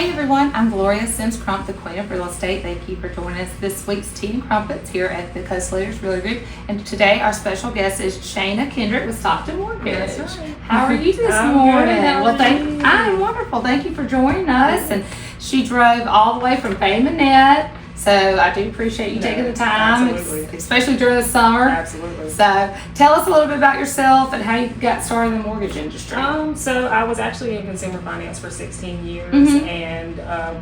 Hey everyone, I'm Gloria S, Crump, the Queen of Real Estate. Thank you for joining us this week's Tea and Crumpets here at the Coast Leaders Realty Group. And today our special guest is Shana Kendrick with Stockton Mortgage. That's right. How are you this I'm morning? good. How are you? I'm wonderful. Thank you for joining us. And she drove all the way from Bay Minette. So I do appreciate you taking the time, especially during the summer. Absolutely. So tell us a little bit about yourself and how you got started in the mortgage industry. So I was actually in consumer finance for 16 years, and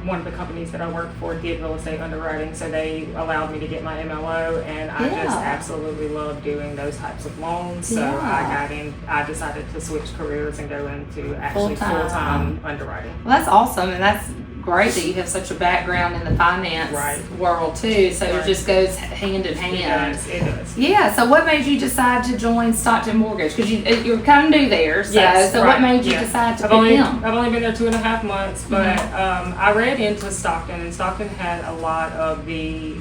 one of the companies that I worked for did real estate underwriting, so they allowed me to get my MLO, and I just absolutely love doing those types of loans. So I decided to switch careers and go into actually full-time underwriting. Well, that's awesome, and that's great that you have such a background in the finance world too, so it just goes hand in hand. It does. Yeah, so what made you decide to join Stockton Mortgage? Because you're kind of new there, so what made you decide to pick them? I've only been there 2.5 months, but I read into Stockton, and Stockton had a lot of the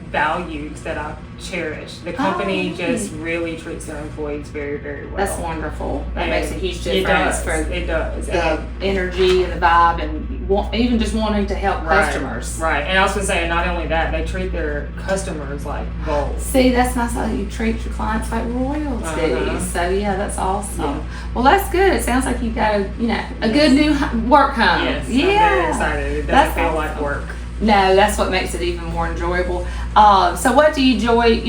values that I cherish. The company just really treats their employees very, very well. That's wonderful. That makes a huge difference for the energy and the vibe, and even just wanting to help customers. Right. And I was going to say, not only that, they treat their customers like gold. See, that's nice how you treat your clients like royalty. So yeah, that's awesome. Yeah. Well, that's good. It sounds like you got a good new work home. Yes. Yeah. I'm very excited. It doesn't feel like work. No, that's what makes it even more enjoyable. So what do you enjoy?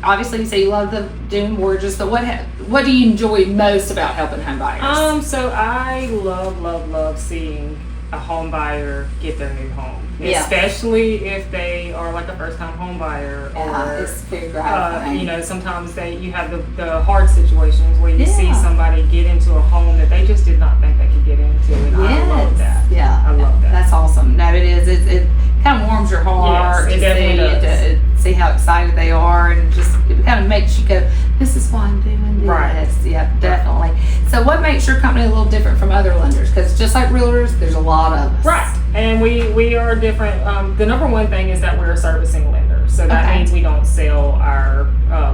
Obviously you say you love doing mortgages, but what do you enjoy most about helping home buyers? So I love seeing a home buyer get their new home, especially if they are like a first-time home buyer, or it's very gratifying. Sometimes you have the hard situations where you see somebody get into a home that they just did not think they could get into, and I love that. Yeah, I love that. That's awesome. No, it is. It kind of warms your heart to see how excited they are, and it kind of makes you go, this is why I'm doing this. Right. Yeah, definitely. So what makes your company a little different from other lenders? Because just like realtors, there's a lot of us. Right. And we are different. The number one thing is that we're a servicing lender. So that means we don't sell our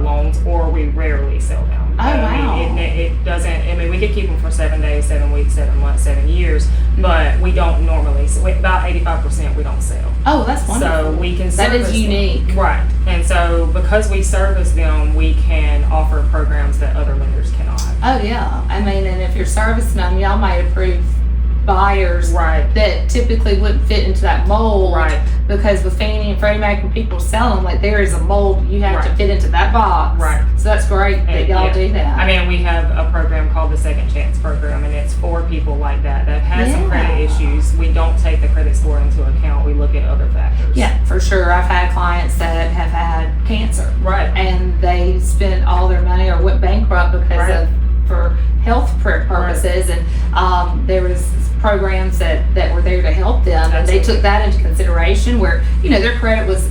loans, or we rarely sell them. Oh, wow. It doesn't, we could keep them for 7 days, 7 weeks, 7 months, 7 years, but we don't normally, about 85% we don't sell. Oh, that's wonderful. So we can service that is unique. them. Right. And so because we service them, we can offer programs that other lenders cannot. Oh, yeah. And if you're servicing them, y'all might approve buyers that typically wouldn't fit into that mold, because with Fannie and Freddie Mac, when people sell them, there is a mold you have to fit into that box. So that's great that y'all do that. We have a program called the Second Chance Program, and it's for people like that have had some credit issues. We don't take the credit score into account. We look at other factors. Yeah, for sure. I've had clients that have had cancer, and they spent all their money or went bankrupt because for health purposes, and there was programs that were there to help them, and they took that into consideration, where their credit was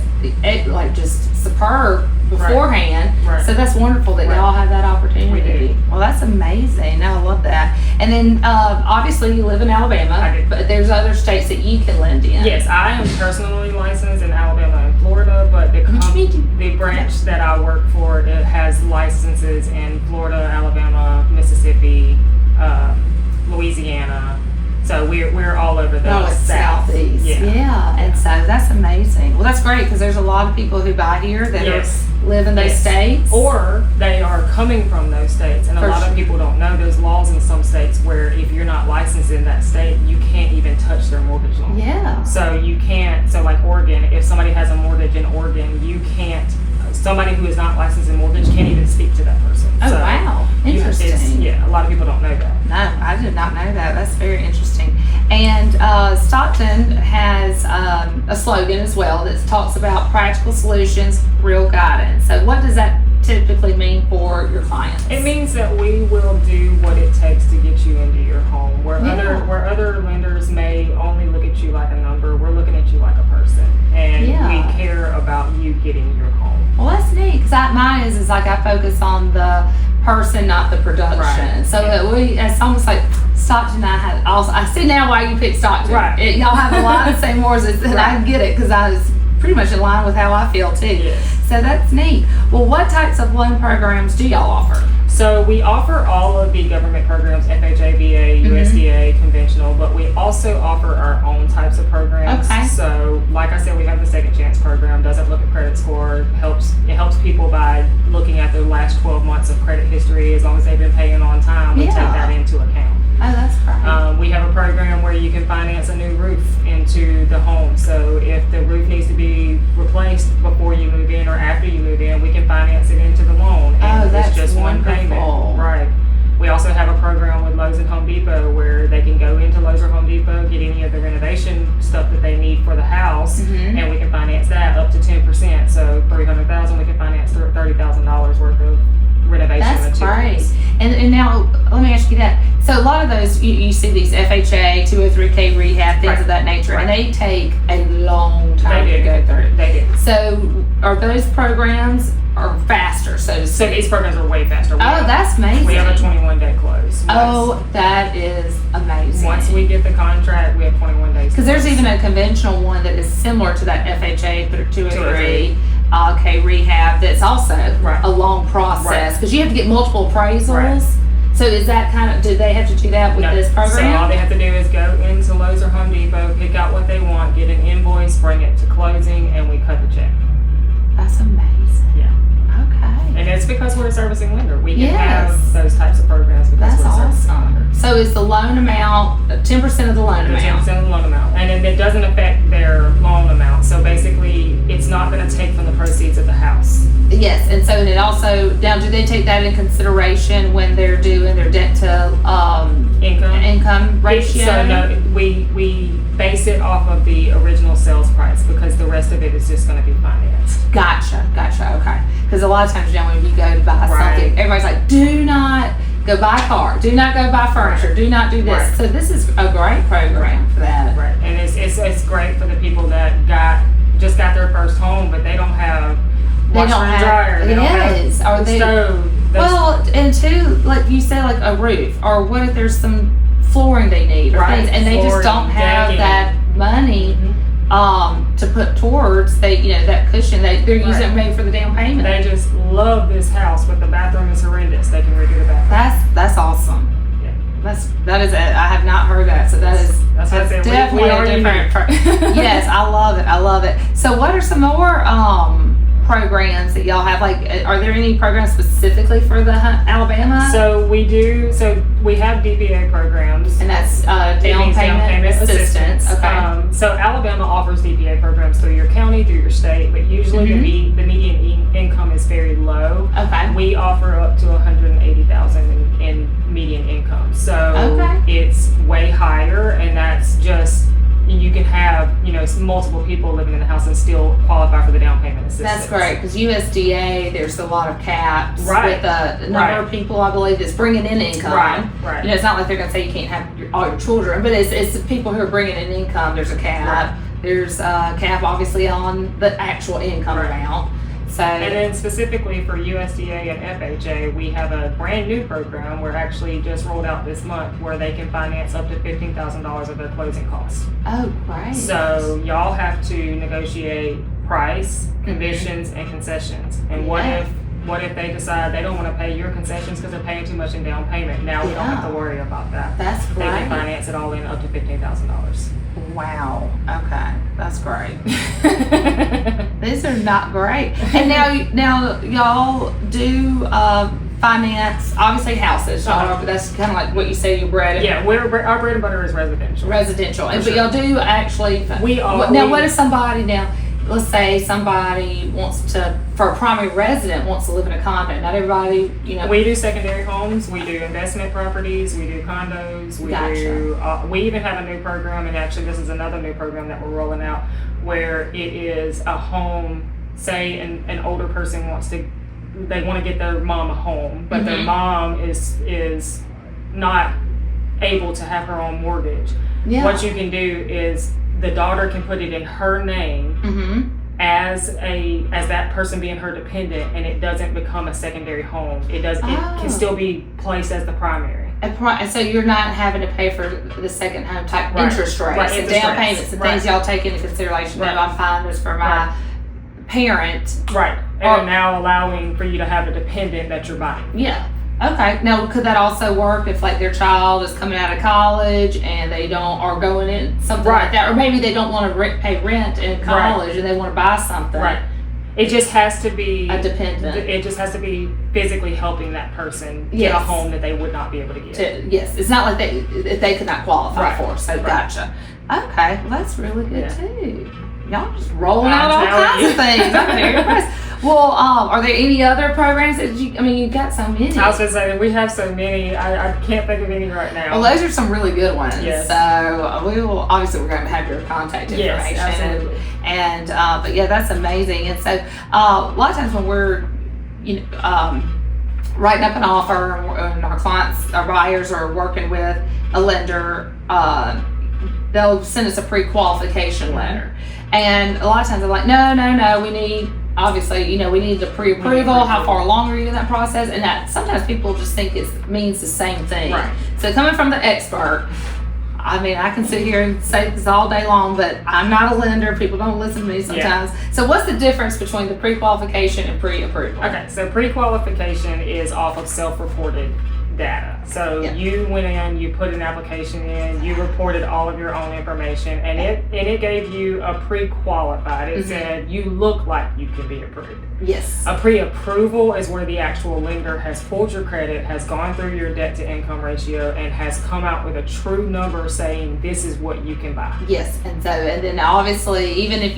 just superb beforehand. So that's wonderful that y'all have that opportunity. Well, that's amazing. I love that. And then obviously you live in Alabama, but there's other states that you can lend in. Yes, I am personally licensed in Alabama and Florida, but the branch that I work for, it has licenses in Florida, Alabama, Mississippi, Louisiana. So we're all over the southeast. And so that's amazing. Well, that's great, because there's a lot of people who buy here that live in those states, or they are coming from those states, and a lot of people don't know there's laws in some states where if you're not licensed in that state, you can't even touch their mortgage loan. So you can't. So like Oregon, if somebody has a mortgage in Oregon, you can't. Somebody who is not licensed in mortgage can't even speak to that person. Oh, wow. Interesting. A lot of people don't know that. No, I did not know that. That's very interesting. And Stockton has a slogan as well that talks about practical solutions, real guidance. So what does that typically mean for your clients? It means that we will do what it takes to get you into your home. Where other lenders may only look at you like a number, we're looking at you like a person, and we care about you getting your home. Well, that's neat, because mine is I focus on the person, not the production. So it's almost like Stockton and I had also. I see now why you picked Stockton. Y'all have a lot of the same words, and I get it, because I was pretty much in line with how I feel too. So that's neat. Well, what types of loan programs do y'all offer? So we offer all of the government programs, FHA, VA, USDA, conventional, but we also offer our own types of programs. Okay. So like I said, we have the Second Chance program, doesn't look at credit score, it helps people by looking at their last 12 months of credit history. As long as they've been paying on time, we take that into account. Oh, that's great. We have a program where you can finance a new roof into the home. So if the roof needs to be replaced before you move in or after you move in, we can finance it into the loan. And that's it's just wonderful. one payment. Right. We also have a program with Lowe's and Home Depot where they can go into Lowe's or Home Depot, get any of the renovation stuff that they need for the house, and we can finance that up to 10%. So $300,000, we can finance $30,000 worth of renovation That's materials. great. And now let me ask you that. So a lot of those, you see these FHA, 203K rehab, things of that nature, and they take a long time to go through. They do. So are those programs are faster, so to So speak? these programs are way faster. That's amazing. We have a 21-day close. That is amazing. Once we get the contract, we have 21 days. Because there's even a conventional one that is similar to that FHA 203K rehab that's also a long process because you have to get multiple appraisals. Right. So is that do they have to do that with this program? So all they have to do is go into Lowe's or Home Depot, pick out what they want, get an invoice, bring it to closing, and we cut the check. That's amazing. Yeah. Okay. And it's because we're a servicing lender. We can have those types of programs because we're a servicing lender. So is the loan amount 10% of the loan amount? 10% of the loan amount. And it doesn't affect their loan amount. So basically, it's not going to take from the proceeds of the house. Yes, and so it also, now do they take that in consideration when they're doing their debt to income ratio? So no, we base it off of the original sales price because the rest of it is just going to be financed. Gotcha, okay. Because a lot of times, when you go to buy something, everybody's like, do not go buy a car, do not go buy furniture, do not do this. So this is a great program for that. Right, and it's great for the people that just got their first home, but they don't have washer and dryer. They don't have stove. Well, and two, like you said, like a roof, or what if there's some flooring they need or things, and they just don't have that money to put towards that cushion. They're using it maybe for the down payment. They just love this house, but the bathroom is horrendous. They can redo the bathroom. That's awesome. Yeah. That is I have not heard that, so that's definitely a different. Yes, I love it. So what are some more programs that y'all have? Like, are there any programs specifically for the Alabama? So we do. So we have DPA programs, and that's down payment assistance. Okay. So Alabama offers DPA programs through your county, through your state, but usually the median income is very low. Okay. We offer up to $180,000 in median income. So it's way higher, and that's just. You can have, multiple people living in the house and still qualify for the down payment assistance. That's great, because USDA, there's a lot of caps with the number of people, I believe, that's bringing in income. Right. It's not like they're going to say you can't have all your children, but it's the people who are bringing in income. There's a cap. There's a cap, obviously, on the actual income amount. So, and then specifically for USDA and FHA, we have a brand new program we're actually just rolled out this month where they can finance up to $15,000 of their closing costs. Oh, great. So y'all have to negotiate price, conditions, and concessions. And what if they decide they don't want to pay your concessions because they're paying too much in down payment? Now we don't have to worry about that. That's great. They can finance it all in up to $15,000. Wow. Okay. That's great. These are not great. And now y'all do finance, obviously houses. That's kind of like what you say your bread. Yeah, our bread and butter is residential. But y'all do actually. What if somebody let's say somebody wants to, for a primary resident, wants to live in a condo. Not everybody, We do secondary homes. We do investment properties. We do condos. We even have a new program, and actually this is another new program that we're rolling out, where it is a home. Say an older person they want to get their mom a home, but their mom is not able to have her own mortgage. Yeah. What you can do is the daughter can put it in her name as that person being her dependent, and it doesn't become a secondary home. It can still be placed as the primary. So you're not having to pay for the second home type interest rates and down payments and things y'all take into consideration. I'm fine this for my parent. Right. And now allowing for you to have a dependent that you're buying. Yeah. Okay. Now, could that also work if like their child is coming out of college and they don't, or going in something like that, or maybe they don't want to pay rent in college and they want to buy something? Right. It just has to be a dependent. It just has to be physically helping that person get a home that they would not be able to get. Yes, it's not like they could not qualify for. So gotcha. Okay, well that's really good too. Y'all just rolling out all kinds of things. I'm very impressed. Well, are there any other programs that you've got so many. I was going to say that we have so many. I can't think of any right now. Well, those are some really good ones. Yes. So we're going to have your contact information. Yes, absolutely. And but yeah, that's amazing. And so a lot of times when we're writing up an offer and our clients, our buyers are working with a lender, they'll send us a pre-qualification letter. And a lot of times they're like, no, we need, obviously, we need the pre-approval. How far along are you in that process? And that sometimes people just think it means the same thing. Right. So coming from the expert, I can sit here and say this all day long, but I'm not a lender. People don't listen to me sometimes. Yeah. So what's the difference between the pre-qualification and pre-approval? Okay, so pre-qualification is off of self-reported data. So you went in, you put an application in, you reported all of your own information, and it gave you a pre-qualified. It said you look like you can be approved. Yes. A pre-approval is where the actual lender has pulled your credit, has gone through your debt to income ratio, and has come out with a true number saying this is what you can buy. Yes, and then obviously even if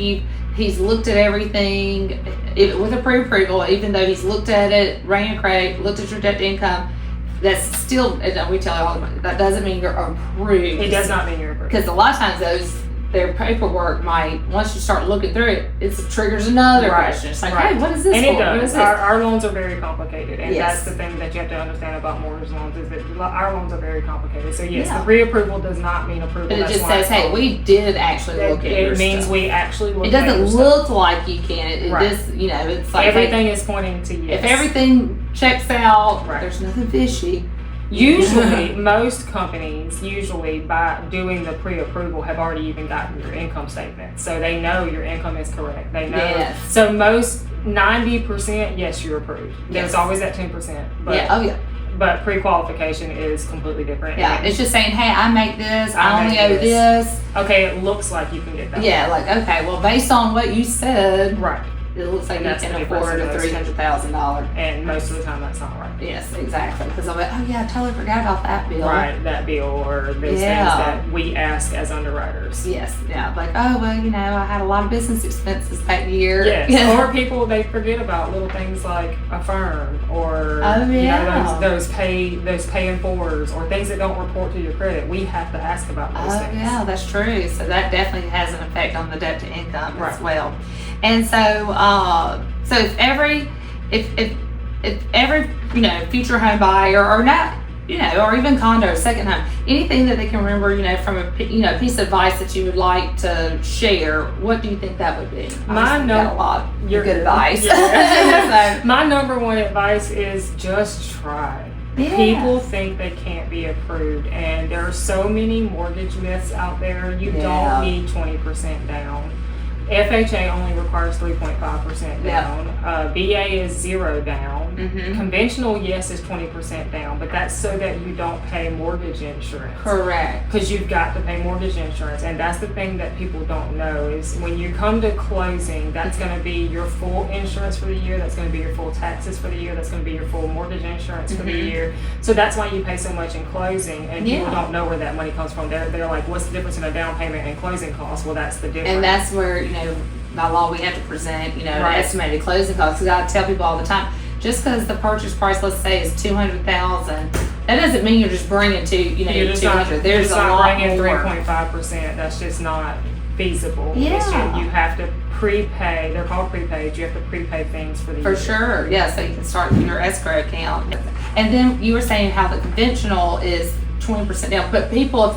he's looked at everything with a pre-approval, even though he's looked at it, ran your credit, looked at your debt to income, that's still, we tell you all the time, that doesn't mean you're approved. It does not mean you're approved. Because a lot of times their paperwork might, once you start looking through it, it triggers another question. It's like, hey, what is this and for? It does. Our loans are very complicated. And yes. that's the thing that you have to understand about mortgage loans is that our loans are very complicated. So yes, the pre-approval does not mean approval. But it just says, hey, we did actually look at your stuff. It means we actually look at your stuff. It doesn't look like you can. It's like everything is pointing to yes. If everything checks out, there's nothing fishy. Usually, most companies, by doing the pre-approval, have already even gotten your income statement. So they know your income is correct. They know. Yes. So most, 90%, yes, you're approved. There's always that 10%. But, But pre-qualification is completely different. Yeah, it's just saying, hey, I make this, I only owe this. Okay, it looks like you can get that. Yeah, okay, well, based on what you said. Right. It looks like you can afford a $300,000. And most of the time that's not right. Yes, exactly. Because I'm like, oh yeah, I totally forgot about that bill. Right, that bill or those things that we ask as underwriters. Yes, like, oh, well, I had a lot of business expenses that year. Yes, or people, they forget about little things like a firm or those pay in fours or things that don't report to your credit. We have to ask about those things. Yeah, that's true. So that definitely has an effect on the debt to income as well. And so, if every future home buyer or not, or even condo, second home, anything that they can remember, from a piece of advice that you would like to share, what do you think that would be? Got a lot of good advice. Yeah. My number one advice is just try. Yeah. People think they can't be approved, and there are so many mortgage myths out there. You don't need 20% down. FHA only requires 3.5% down. VA is 0 down. Conventional, yes, is 20% down, but that's so that you don't pay mortgage insurance. Correct. Because you've got to pay mortgage insurance, and that's the thing that people don't know is when you come to closing, that's going to be your full insurance for the year. That's going to be your full taxes for the year. That's going to be your full mortgage insurance for the year. So that's why you pay so much in closing, and people don't know where that money comes from. They're like, what's the difference in a down payment and closing costs? Well, that's the difference. And that's where by law we have to present an estimated closing costs. Because I tell people all the time, just because the purchase price, let's say, is $200,000, that doesn't mean you're just bringing you're just $200,000. There's a lot more. 3.5%. That's just not feasible. Yeah. You have to prepay. They're called prepaid. You have to prepay things for the year. For sure. Yeah. So you can start your escrow account. And then you were saying how the conventional is 20% down, but people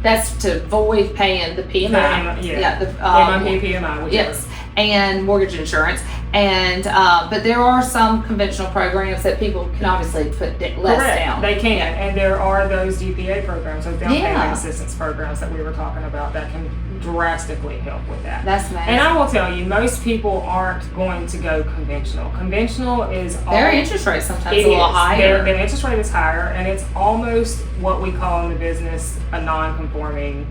that's to avoid paying the PMI. MIP, PMI, whichever. Yes, and mortgage insurance. And but there are some conventional programs that people can obviously put less Correct. down. They can, and there are those DPA programs, those down Yeah. payment assistance programs that we were talking about that can drastically help with that. That's amazing. And I will tell you, most people aren't going to go conventional. Conventional is their interest rate sometimes it a little is. higher. Their interest rate is higher, and it's almost what we call in the business a non-conforming.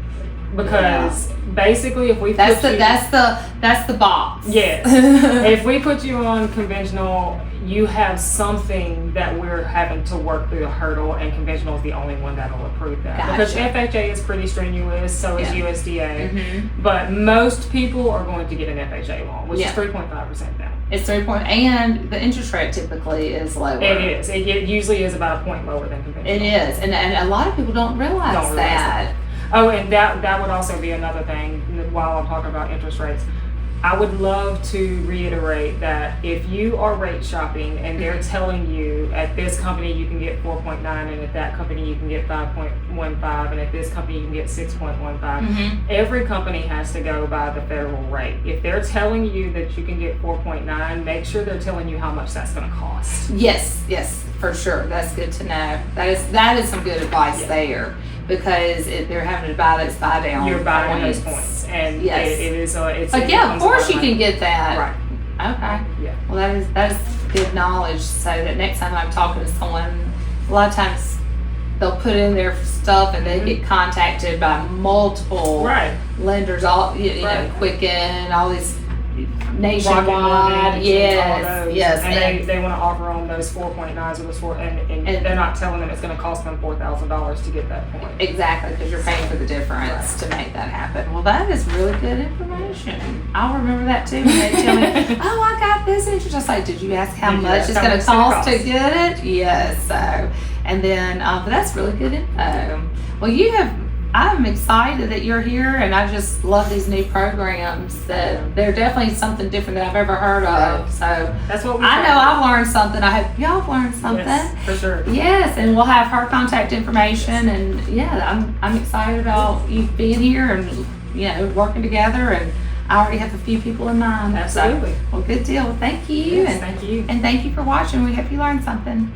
Because basically, if we that's put the box. Yes. If we put you on conventional, you have something that we're having to work through the hurdle, and conventional is the only one that'll approve that. Gotcha. Because FHA is pretty strenuous, so is USDA. Mm-hmm. But most people are going to get an FHA loan, which Yeah. is 3.5% down. It's 3 point, and the interest rate typically is lower. It is. It usually is about a point lower than conventional. It is, and a lot of people don't realize that. Oh, and that would also be another thing while I'm talking about interest rates. I would love to reiterate that if you are rate shopping and they're telling you at this company you can get 4.9 and at that company you can get 5.15 and at this company you can get 6.15, every company has to go by the federal rate. If they're telling you that you can get 4.9, make sure they're telling you how much that's going to cost. Yes, for sure. That's good to know. That is some good advice there. Because they're having to buy down. You're buying those points, and yes. it is. It's like of course you can get that. Right. Okay. Yeah. Well, that is good knowledge. So that next time I'm talking to someone, a lot of times they'll put in their stuff and they get contacted by multiple lenders. All you know, Quicken, all these nationwide. Yes. And they want to offer on those 4.9s or those and they're not telling them it's going to cost them $4,000 to get that point. Exactly, because you're paying for the difference to make that happen. Well, that is really good information. I'll remember that too. When they tell me, oh, I got this interest. I was like, did you ask how much it's going to cost to get it? Yes. So, and then, but that's really good info. Well, I'm excited that you're here, and I just love these new programs. That they're definitely something different than I've ever heard of. So that's what I know. I've learned something. I hope y'all have learned something. Yes, for sure. Yes, and we'll have her contact information, and I'm excited about you being here and working together. And I already have a few people in mind. Absolutely. So, well, good deal. Thank you. Yes, thank you. And thank you for watching. We hope you learned something.